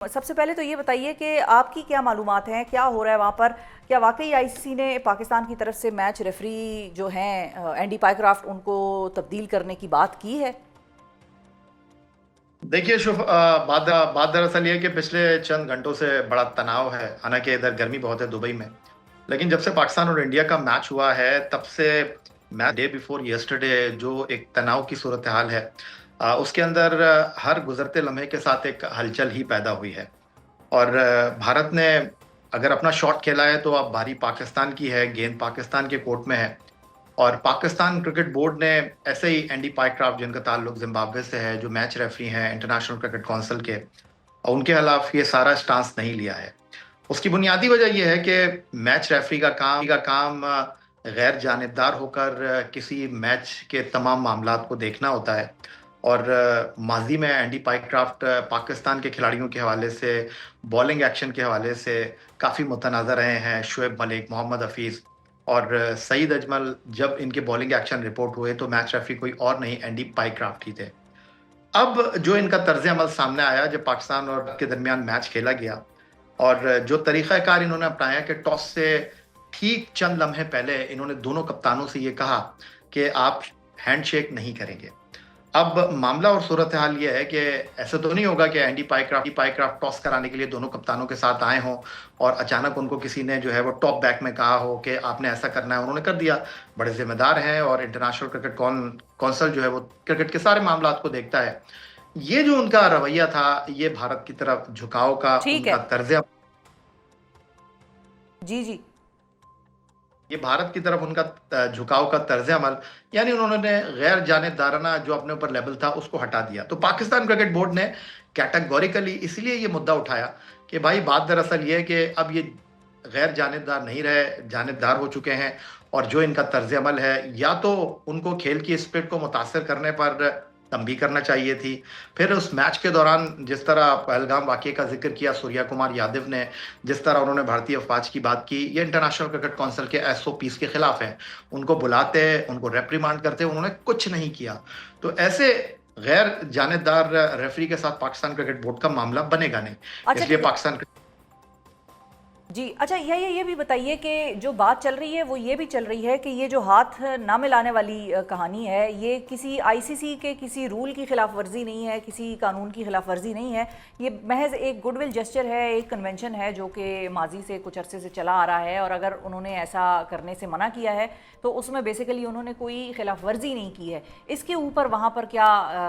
सबसे पहले तो ये बताइए कि आपकी क्या मालूमात हैं, क्या हो रहा है वहाँ पर? क्या वाकई आईसीसी ने पाकिस्तान की तरफ से मैच रेफरी जो हैं एंडी पाइक्राफ्ट उनको तब्दील करने की बात की है? देखिए शुभ बात बात दरअसल ये है कि पिछले चंद घंटों से बड़ा तनाव है। हालांकि इधर गर्मी बहुत है दुबई में, लेकिन जब से पाकिस्तान और इंडिया का मैच हुआ है तब से मैच डे बिफोर यस्टरडे जो एक तनाव की सूरत हाल है, उसके अंदर हर गुजरते लम्हे के साथ एक हलचल ही पैदा हुई है। और भारत ने अगर अपना शॉट खेला है तो अब बारी पाकिस्तान की है, गेंद पाकिस्तान के कोर्ट में है। और पाकिस्तान क्रिकेट बोर्ड ने ऐसे ही एंडी पाइक्राफ्ट, जिनका ताल्लुक जिम्बाब्वे से है, जो मैच रेफरी हैं इंटरनेशनल क्रिकेट काउंसिल के, और उनके खिलाफ ये सारा स्टांस नहीं लिया है। उसकी बुनियादी वजह यह है कि मैच रेफरी का काम गैर जानिबदार होकर किसी मैच के तमाम मामलात को देखना होता है। और माजी में एंडी पाइक्राफ्ट पाकिस्तान के खिलाड़ियों के हवाले से, बॉलिंग एक्शन के हवाले से काफ़ी मुतनाज़ रहे हैं। शुएब मलिक, मोहम्मद हफीज़ और सईद अजमल, जब इनके बॉलिंग एक्शन रिपोर्ट हुए तो मैच रेफरी कोई और नहीं, एंडी पाइक्राफ्ट ही थे। अब जो इनका तर्ज अमल सामने आया जब पाकिस्तान और के दरमियान मैच खेला गया, और जो तरीक़ाकार इन्होंने अपनाया कि टॉस से ठीक चंद लम्हे पहले इन्होंने दोनों कप्तानों से ये कहा कि आप हैंडशेक नहीं करेंगे। अब मामला और सूरत हाल ये है कि ऐसा तो नहीं होगा कि एंडी पाइक्राफ्ट टॉस कराने के लिए दोनों कप्तानों के साथ आए हों और अचानक उनको किसी ने जो है वो टॉप बैक में कहा हो कि आपने ऐसा करना है, उन्होंने कर दिया। बड़े जिम्मेदार हैं और इंटरनेशनल क्रिकेट काउंसिल जो है वो क्रिकेट के सारे मामला को देखता है। ये जो उनका रवैया था, ये भारत की तरफ झुकाव का ठीक है। उनका तर्ज, जी जी। ये भारत की तरफ उनका झुकाव का तर्ज अमल, यानी उन्होंने गैर जानिबदाराना जो अपने ऊपर लेवल था उसको हटा दिया। तो पाकिस्तान क्रिकेट बोर्ड ने कैटेगोरिकली इसलिए ये मुद्दा उठाया कि भाई बात दरअसल ये है कि अब ये गैर जानिबदार नहीं रहे, जानिबदार हो चुके हैं। और जो इनका तर्ज अमल है, या तो उनको खेल की स्पिरिट को मुतासर करने पर तंबी करना चाहिए थी। फिर उस मैच के दौरान जिस तरह पहलगाम वाक़ये का जिक्र किया सूर्या कुमार यादव ने, जिस तरह उन्होंने भारतीय अफवाज की बात की, ये इंटरनेशनल क्रिकेट काउंसिल के एसओपीस के खिलाफ है। उनको बुलाते, उनको रेप्रिमांड करते, उन्होंने कुछ नहीं किया। तो ऐसे गैर जानिबदार रेफरी के साथ पाकिस्तान क्रिकेट बोर्ड का मामला बनेगा नहीं। अच्छा इसलिए ठीक है। पाकिस्तान जी, अच्छा ये भी बताइए कि जो बात चल रही है वो ये भी चल रही है कि ये जो हाथ ना मिलाने वाली कहानी है, ये किसी आईसीसी के किसी रूल की खिलाफ वर्जी नहीं है, किसी कानून की खिलाफ वर्जी नहीं है। ये महज एक गुडविल जेस्चर है, एक कन्वेंशन है जो कि माजी से कुछ अरसे से चला आ रहा है। और अगर उन्होंने ऐसा करने से मना किया है तो उसमें बेसिकली उन्होंने कोई खिलाफ वर्जी नहीं की है। इसके ऊपर वहाँ पर क्या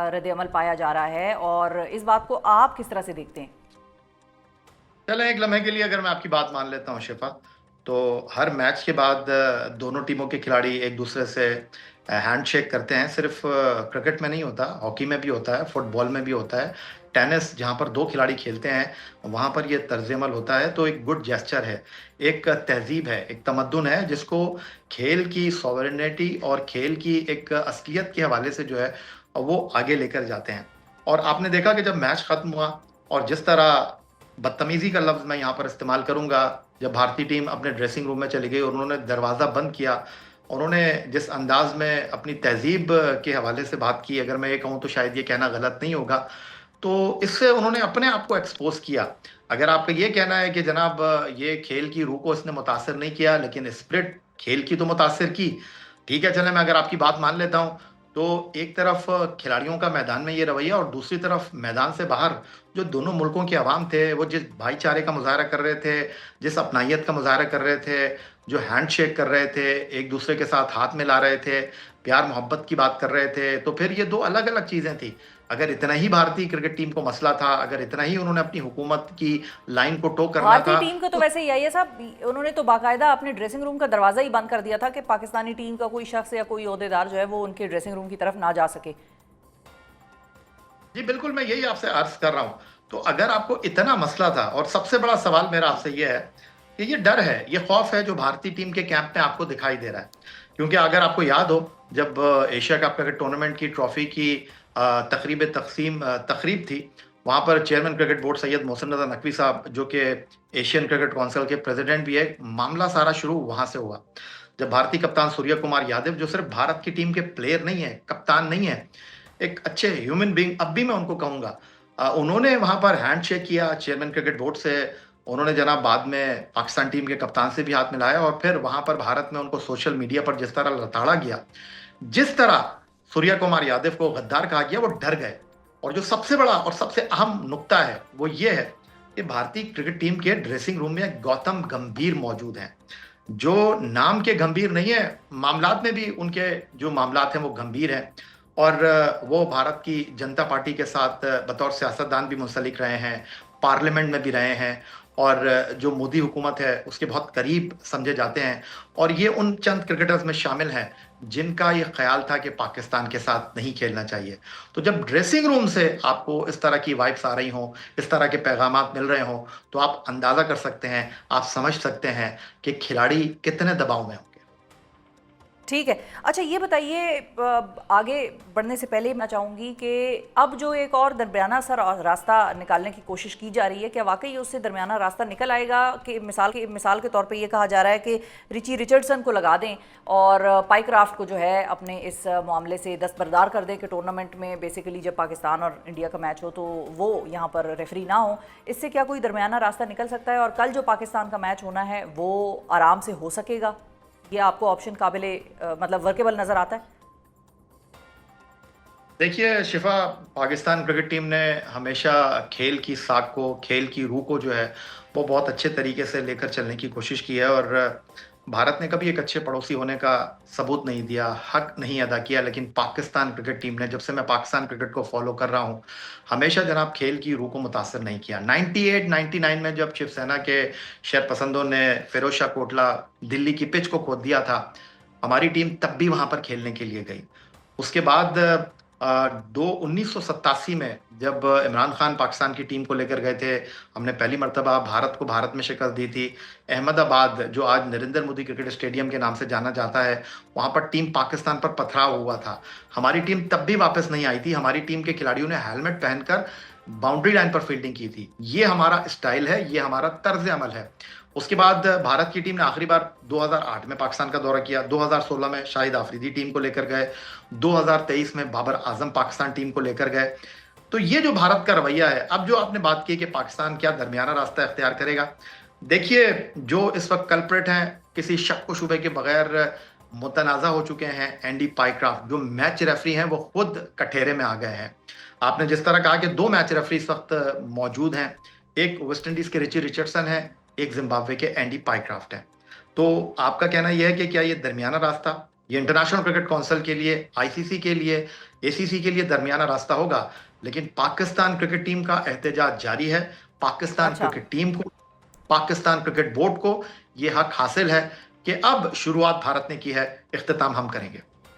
रद्द अमल पाया जा रहा है और इस बात को आप किस तरह से देखते हैं? चलें, एक लम्हे के लिए अगर मैं आपकी बात मान लेता हूँ शिफा, तो हर मैच के बाद दोनों टीमों के खिलाड़ी एक दूसरे से हैंडशेक करते हैं। सिर्फ क्रिकेट में नहीं होता, हॉकी में भी होता है, फुटबॉल में भी होता है, टेनिस जहाँ पर दो खिलाड़ी खेलते हैं वहाँ पर ये तर्ज अमल होता है। तो एक गुड जेस्चर है, एक तहजीब है, एक तमद्दुन है, जिसको खेल की सॉवरेनिटी और खेल की एक असलियत के हवाले से जो है वो आगे लेकर जाते हैं। और आपने देखा कि जब मैच खत्म हुआ और जिस तरह बदतमीजी का लफ्ज मैं यहाँ पर इस्तेमाल करूंगा, जब भारतीय टीम अपने ड्रेसिंग रूम में चली गई और उन्होंने दरवाज़ा बंद किया, उन्होंने जिस अंदाज में अपनी तहजीब के हवाले से बात की, अगर मैं ये कहूँ तो शायद ये कहना गलत नहीं होगा, तो इससे उन्होंने अपने आप को एक्सपोज किया। अगर आपका ये कहना है कि जनाब ये खेल की रूह को इसने मुतासर नहीं किया लेकिन स्पिरिट खेल की तो मुतासर की, ठीक है, चले मैं अगर आपकी बात मान लेता हूँ। तो एक तरफ खिलाड़ियों का मैदान में ये रवैया और दूसरी तरफ मैदान से बाहर जो दोनों मुल्कों के अवाम थे, वो जिस भाईचारे का मुजाहरा कर रहे थे, जिस अपनाइयत का मुजाहरा कर रहे थे, जो हैंडशेक कर रहे थे, एक दूसरे के साथ हाथ मिला रहे थे, प्यार मोहब्बत की बात कर रहे थे, तो फिर ये दो अलग अलग चीज़ें थी। अगर इतना ही भारतीय क्रिकेट टीम को मसला था, अगर इतना ही उन्होंने अपनी हुकूमत की लाइन को टो करना भारतीय था, टीम का तो तो वैसे ही है ये साहब, उन्होंने तो बाकायदा अपने ड्रेसिंग रूम का दरवाजा ही बंद कर दिया था कि पाकिस्तानी टीम का कोई शख्स या कोई ओहदेदार जो है वो उनके ड्रेसिंग रूम की तरफ ना जा सके। जी बिल्कुल, मैं यही आपसे अर्ज कर रहा हूं। तो अगर आपको इतना मसला था, और सबसे बड़ा सवाल मेरा आपसे यह है कि ये डर है, ये खौफ है जो भारतीय टीम के कैंप में आपको दिखाई दे रहा है। क्योंकि अगर आपको याद हो, जब एशिया कप क्रिकेट टूर्नामेंट की ट्रॉफी की तकरीब तकसीम तकरीब थी, वहां पर chairman cricket board Syed Mohsin Raza Naqvi साहब, जो कि एशियन क्रिकेट काउंसिल के प्रेसिडेंट भी है, मामला सारा शुरू वहां से हुआ। जब भारतीय कप्तान सूर्या कुमार यादव, जो सिर्फ भारत की टीम के प्लेयर नहीं है, कप्तान नहीं है, एक अच्छे ह्यूमन बीइंग अब भी मैं उनको कहूंगा, उन्होंने वहां पर हैंडशेक किया चेयरमैन क्रिकेट बोर्ड से। उन्होंने जनाब बाद में पाकिस्तान टीम के कप्तान से भी हाथ मिलाया और फिर वहां पर भारत में उनको सोशल मीडिया पर जिस तरह लताड़ा गया, जिस तरह सूर्या कुमार यादव को गद्दार कहा गया, वो डर गए। और जो सबसे बड़ा और सबसे अहम नुक्ता है वो ये है कि भारतीय क्रिकेट टीम के ड्रेसिंग रूम में गौतम गंभीर मौजूद हैं, जो नाम के गंभीर नहीं है, मामलात में भी उनके जो मामलात हैं वो गंभीर हैं। और वो भारत की जनता पार्टी के साथ बतौर सियासतदान भी मुंसलिक रहे हैं, पार्लियामेंट में भी रहे हैं और जो मोदी हुकूमत है उसके बहुत करीब समझे जाते हैं। और ये उन चंद क्रिकेटर्स में शामिल हैं जिनका ये ख्याल था कि पाकिस्तान के साथ नहीं खेलना चाहिए। तो जब ड्रेसिंग रूम से आपको इस तरह की वाइब्स आ रही हों, इस तरह के पैगामात मिल रहे हों, तो आप अंदाज़ा कर सकते हैं, आप समझ सकते हैं कि खिलाड़ी कितने दबाव में होंगे। ठीक है। अच्छा ये बताइए, आगे बढ़ने से पहले मैं चाहूँगी कि अब जो एक और दरमियाना सा रास्ता निकालने की कोशिश की जा रही है, क्या वाकई उससे दरमियाना रास्ता निकल आएगा? कि मिसाल के तौर पे ये कहा जा रहा है कि रिची रिचर्डसन को लगा दें और पाइक्राफ्ट को जो है अपने इस मामले से दस्तबरदार कर दें कि टूर्नामेंट में बेसिकली जब पाकिस्तान और इंडिया का मैच हो तो वो यहाँ पर रेफरी ना हो। इससे क्या कोई दरमियाना रास्ता निकल सकता है और कल जो पाकिस्तान का मैच होना है वो आराम से हो सकेगा? ये आपको ऑप्शन काबिले मतलब वर्केबल नजर आता है? देखिए शिफा, पाकिस्तान क्रिकेट टीम ने हमेशा खेल की साख को, खेल की रूह को जो है वो बहुत अच्छे तरीके से लेकर चलने की कोशिश की है। और भारत ने कभी एक अच्छे पड़ोसी होने का सबूत नहीं दिया, हक नहीं अदा किया। लेकिन पाकिस्तान क्रिकेट टीम ने, जब से मैं पाकिस्तान क्रिकेट को फॉलो कर रहा हूँ, हमेशा जनाब खेल की रूह को मुतासर नहीं किया। 98-99 में जब शिवसेना के शरपसंदों ने फिरोज शाह कोटला दिल्ली की पिच को खोद दिया था, हमारी टीम तब भी वहां पर खेलने के लिए गई। उसके बाद 1987 में जब इमरान खान पाकिस्तान की टीम को लेकर गए थे, हमने पहली मर्तबा भारत को भारत में शिकस्त दी थी। अहमदाबाद, जो आज नरेंद्र मोदी क्रिकेट स्टेडियम के नाम से जाना जाता है, वहां पर टीम पाकिस्तान पर पथराव हुआ था। हमारी टीम तब भी वापस नहीं आई थी। हमारी टीम के खिलाड़ियों ने हेलमेट पहनकर बाउंड्री लाइन पर फील्डिंग की थी। ये हमारा स्टाइल है, ये हमारा तर्ज अमल है। उसके बाद भारत की टीम ने आखिरी बार 2008 में पाकिस्तान का दौरा किया, 2016 में शाहिद आफरीदी टीम को लेकर गए, 2023 में बाबर आजम पाकिस्तान टीम को लेकर गए। तो ये जो भारत का रवैया है, अब जो आपने बात की कि पाकिस्तान क्या दरमियाना रास्ता इख्तियार करेगा, देखिए जो इस वक्त कल्प्रेट हैं, किसी शक व शुबे के बगैर मुतनाज़ा हो चुके हैं। एंडी पाइक्राफ्ट जो मैच रेफरी हैं वो खुद कठेरे में आ गए हैं। आपने जिस तरह कहा कि 2 मैच रेफरी इस वक्त मौजूद हैं, एक वेस्ट इंडीज के रिची रिचर्डसन है, एक जिम्बाब्वे के एंडी पाइक्राफ्ट है। तो आपका कहना यह है कि क्या ये दरमियाना रास्ता, ये इंटरनेशनल क्रिकेट काउंसिल के लिए, आईसीसी के लिए, एसीसी के लिए दरमियाना रास्ता होगा? लेकिन पाकिस्तान क्रिकेट टीम का एहतजाज जारी है। पाकिस्तान अच्छा। क्रिकेट टीम को, पाकिस्तान क्रिकेट बोर्ड को ये हक हासिल है कि अब शुरुआत भारत ने की है, इख्तिताम हम करेंगे।